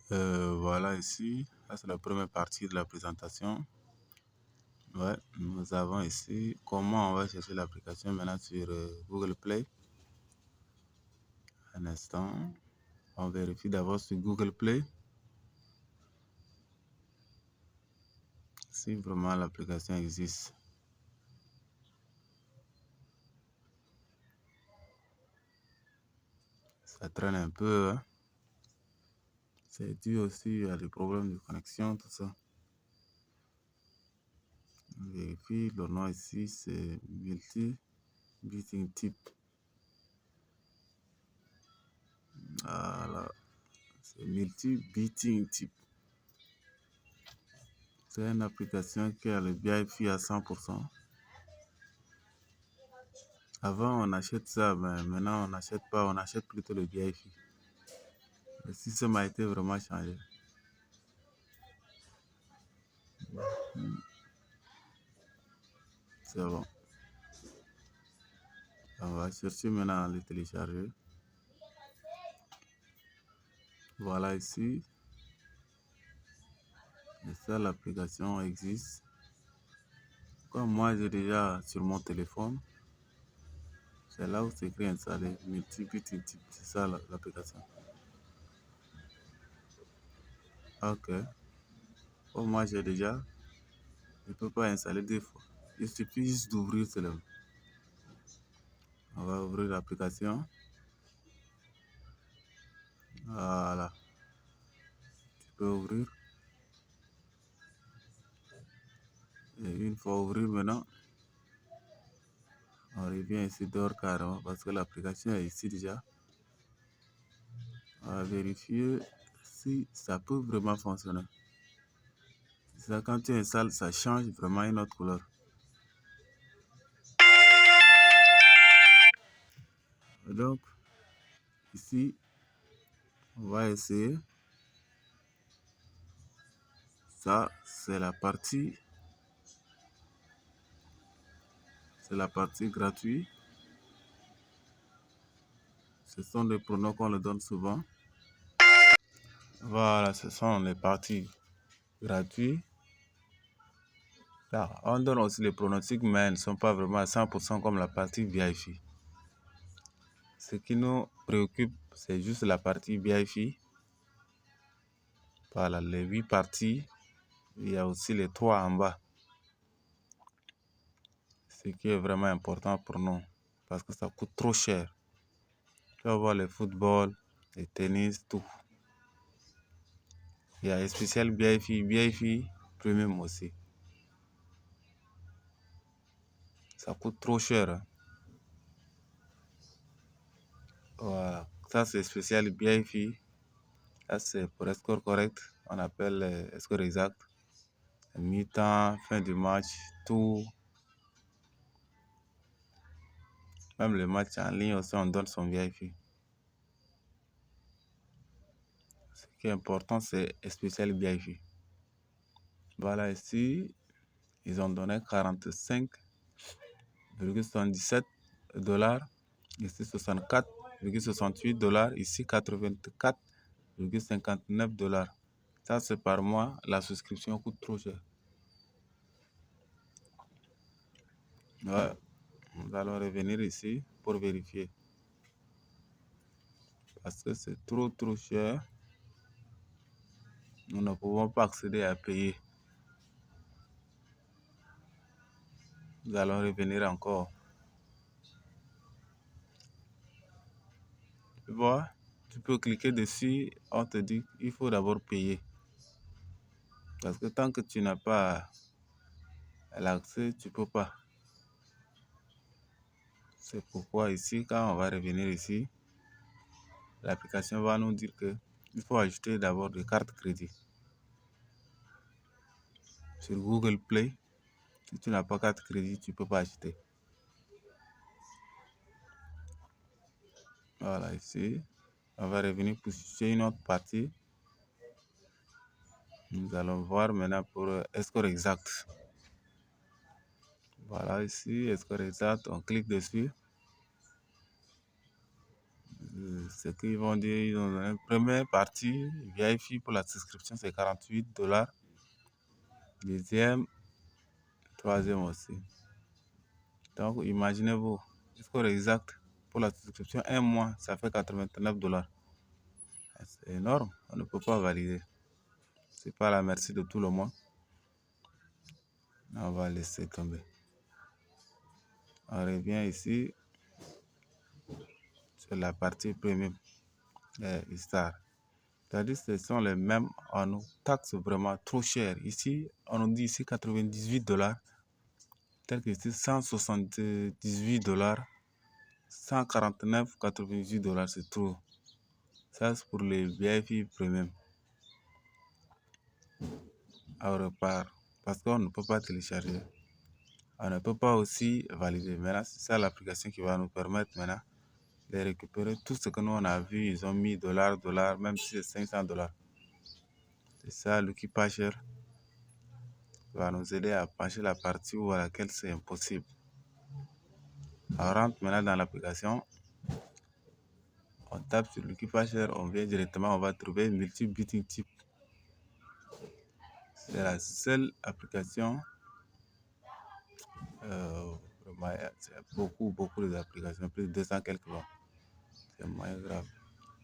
Voilà ici, ça c'est la première partie de la présentation. Ouais, nous avons ici comment on va chercher l'application maintenant sur Google Play. Un instant, on vérifie d'abord sur Google Play si vraiment l'application existe. Ça traîne un peu, hein. C'est dû aussi à des problèmes de connexion, tout ça. On vérifie, le nom ici c'est Multi-Beating Type. Voilà, c'est Multi-Beating Type. C'est une application qui a le BIFI à 100%. Avant, on achète ça, mais maintenant, on n'achète pas, on achète plutôt le BIFI. Le système a été vraiment changé. C'est bon. On va chercher maintenant à le télécharger. Voilà ici. Et ça, l'application existe. Comme moi, j'ai déjà sur mon téléphone. C'est là où c'est écrit installer Multi-Beating Type. C'est ça l'application. Ok. Comme moi, j'ai déjà. Je ne peux pas installer deux fois. Il suffit juste d'ouvrir seulement. On va ouvrir l'application. Voilà. Tu peux ouvrir. Et une fois ouvrir maintenant, on revient ici dehors carrément parce que l'application est ici déjà. On va vérifier si ça peut vraiment fonctionner. Ça, quand tu installes, ça change vraiment une autre couleur. Et donc, ici, on va essayer. Ça, c'est la partie gratuite. Ce sont des pronoms qu'on le donne souvent. Voilà, ce sont les parties gratuites. Là, on donne aussi les pronostics, mais elles ne sont pas vraiment à 100% comme la partie BIFI. Ce qui nous préoccupe, c'est juste la partie BIFI. Voilà, les 8 parties. Il y a aussi les 3 en bas. Ce qui est vraiment important pour nous, parce que ça coûte trop cher. Tu vas voir le football, le tennis, tout. Il y a un spécial BIFI Premium aussi. Ça coûte trop cher. Hein. Voilà, ça c'est spécial BIFI. Ça c'est pour score correct. On appelle score exact. Mi-temps, fin du match, tout. Même le match en ligne aussi, on donne son BIFI. Ce qui est important, c'est spécial BIFI. Voilà, ici, ils ont donné 45,77 $. Ici, 64,68 $. Ici, 84,59 $. Ça, c'est par mois. La souscription coûte trop cher. Ouais. Nous allons revenir ici pour vérifier. Parce que c'est trop cher. Nous ne pouvons pas accéder à payer. Nous allons revenir encore. Tu vois, tu peux cliquer dessus. On te dit qu'il faut d'abord payer. Parce que tant que tu n'as pas l'accès, tu ne peux pas. C'est pourquoi ici, quand on va revenir ici, l'application va nous dire qu'il faut ajouter d'abord des cartes crédit. Sur Google Play, si tu n'as pas carte crédit, tu ne peux pas acheter. Voilà, ici, on va revenir pour chercher une autre partie. Nous allons voir maintenant pour score exact. Voilà, ici, score exact, on clique dessus. Ce qu'ils vont dire, ils ont une première partie, VIP pour la souscription, c'est $48. Deuxième, troisième aussi. Donc, imaginez-vous, le score exact pour la souscription, un mois, ça fait $89. C'est énorme, on ne peut pas valider. C'est pas à la merci de tout le monde. On va laisser tomber. On revient ici sur la partie premium des stars. C'est-à-dire que ce sont les mêmes, on nous taxe vraiment trop cher. Ici, on nous dit ici $98, tel que ici $178, $149,98, c'est trop. Ça, c'est pour les VIP premium. On repart parce qu'on ne peut pas télécharger. On ne peut pas aussi valider. Maintenant, c'est ça l'application qui va nous permettre maintenant de récupérer tout ce que nous on a vu. Ils ont mis dollars, même si c'est $500. C'est ça, l'outil pas cher va nous aider à pencher la partie où à laquelle c'est impossible. On rentre maintenant dans l'application. On tape sur l'outil pas cher, on vient directement, on va trouver multi-bidding type. C'est la seule application. C'est beaucoup d'applications, plus de 200 quelques mots. C'est moins grave.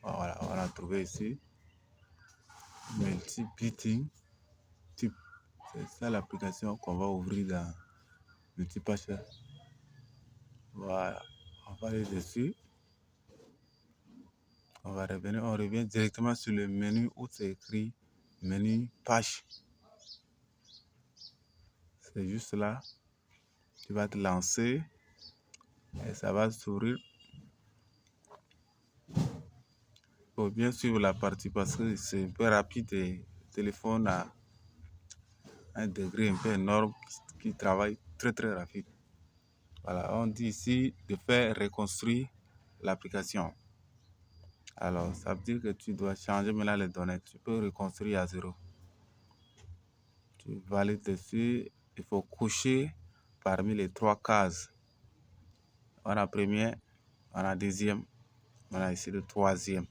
Voilà, on a trouvé ici multi-bidding type. C'est ça l'application qu'on va ouvrir dans l'outil pas cher. Voilà, on va aller dessus. On va revenir, on revient directement sur le menu où c'est écrit menu page. C'est juste là. Tu vas te lancer et ça va s'ouvrir. Il faut bien suivre la partie parce que c'est un peu rapide et le téléphone a un degré un peu énorme qui travaille très rapide. Voilà, on dit ici de faire reconstruire l'application. Alors, ça veut dire que tu dois changer maintenant les données. Tu peux reconstruire à zéro. Tu valides dessus. Il faut cocher parmi les 3 cases. On a première, on a deuxième, on a ici le troisième.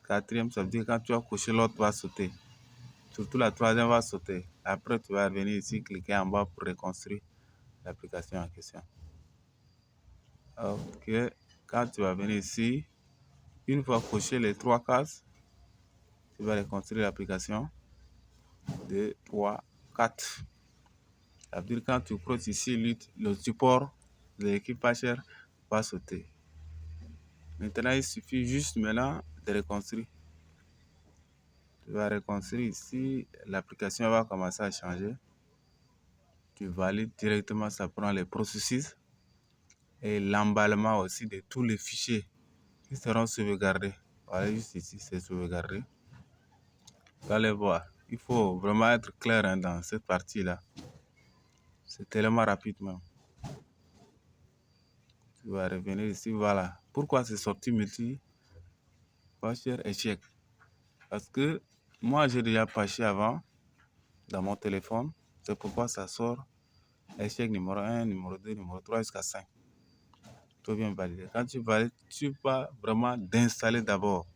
Quatrième, ça veut dire que quand tu as coché, l'autre va sauter. Surtout la troisième va sauter. Après, tu vas venir ici, cliquer en bas pour reconstruire l'application en question. Ok, quand tu vas venir ici, une fois coché les 3 cases, tu vas reconstruire l'application. 2, 3, 4. Ça veut dire que quand tu creuses ici, le support de l'équipe pas cher va sauter. Maintenant, il suffit juste maintenant de reconstruire. Tu vas reconstruire ici, l'application va commencer à changer. Tu valides directement, ça prend les processus et l'emballement aussi de tous les fichiers qui seront sauvegardés. Voilà, juste ici, c'est sauvegardé. Vous allez voir, il faut vraiment être clair dans cette partie-là. C'est tellement rapidement. Tu vas revenir ici, voilà. Pourquoi c'est sorti multi pas cher échec? Parce que moi, j'ai déjà pâché avant dans mon téléphone. C'est pourquoi ça sort échec numéro 1, numéro 2, numéro 3 jusqu'à 5. Tu viens valider. Quand tu valides, tu vas vraiment d'installer d'abord.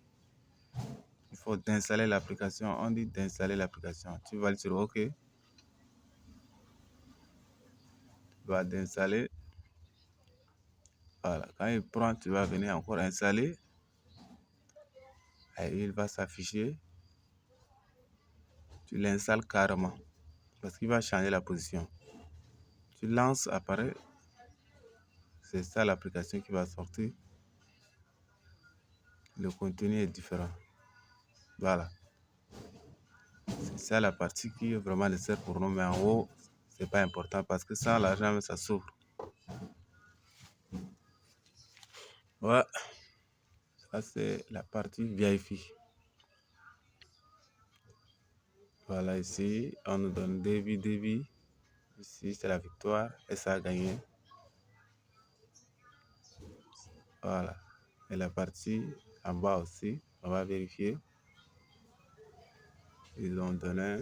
Il faut d'installer l'application. On dit d'installer l'application. Tu valides sur OK. Tu vas d'installer. Voilà. Quand il prend, tu vas venir encore installer. Et il va s'afficher. Tu l'installes carrément. Parce qu'il va changer la position. Tu lances, apparaît. C'est ça l'application qui va sortir. Le contenu est différent. Voilà. C'est ça la partie qui est vraiment nécessaire pour nous. Mais en haut, c'est pas important parce que sans l'argent, ça s'ouvre. Ouais. Ça, c'est la partie VIP. Voilà, ici, on nous donne débit. Ici, c'est la victoire et ça a gagné. Voilà. Et la partie en bas aussi, on va vérifier. Ils ont donné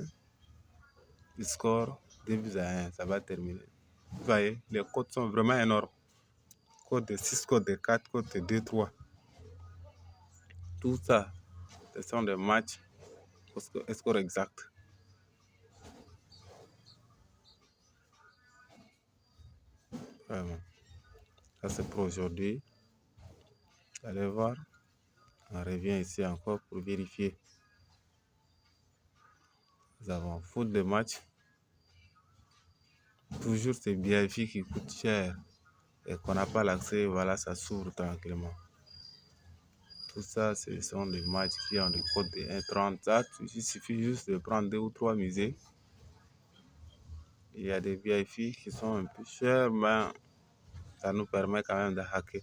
le score 2-1. Ça va terminer. Vous voyez, les codes sont vraiment énormes. Code de 6, code de 4, code de 2, 3. Tout ça, ce sont des matchs au score exact. Vraiment. Ça, c'est pour aujourd'hui. Allez voir. On revient ici encore pour vérifier. Nous avons foot de match. Toujours ces BIF qui coûtent cher et qu'on n'a pas l'accès. Voilà, ça s'ouvre tranquillement. Tout ça, ce sont des matchs qui ont des codes de 1,30. Ça, il suffit juste de prendre 2 ou 3 musées. Il y a des VIP qui sont un peu chers, mais ça nous permet quand même de hacker.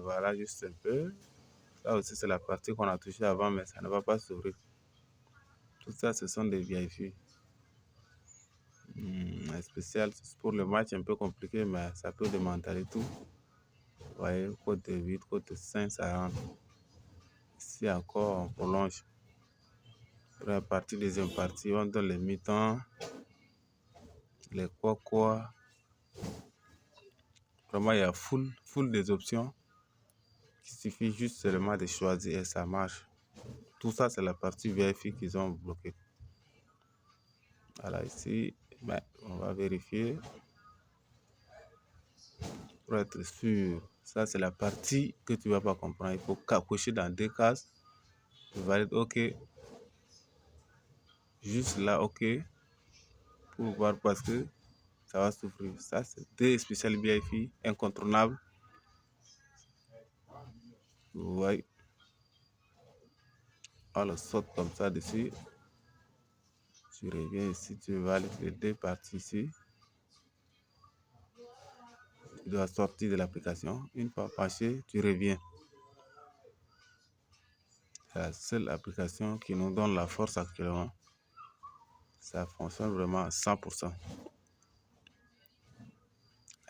Voilà, juste un peu. Ça aussi, c'est la partie qu'on a touchée avant, mais ça ne va pas s'ouvrir. Tout ça, ce sont des VIP. Spécial pour le match, un peu compliqué, mais ça peut démanteler tout. Vous voyez, code de 8, code de 5, ça rentre. Ici encore, on prolonge. Première partie, deuxième partie, on donne les mi-temps, les quoi. Vraiment, il y a full des options. Il suffit juste seulement de choisir et ça marche. Tout ça, c'est la partie vérifier qu'ils ont bloqué. Voilà, ici, on va vérifier pour être sûr. Ça, c'est la partie que tu ne vas pas comprendre. Il faut cocher dans 2 cases. Tu valides OK. Juste là, OK. Pour voir parce que ça va s'ouvrir. Ça, c'est 2 spéciales VIP incontournables. Vous voyez. On le saute comme ça dessus. Tu reviens ici, tu valides les 2 parties ici. Tu dois sortir de l'application. Une fois passé, tu reviens. C'est la seule application qui nous donne la force actuellement. Ça fonctionne vraiment à 100%.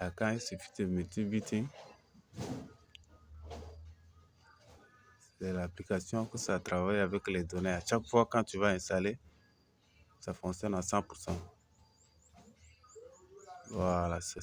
Et quand il suffit de multi-biting, c'est l'application que ça travaille avec les données. À chaque fois quand tu vas installer, ça fonctionne à 100%. Voilà, c'est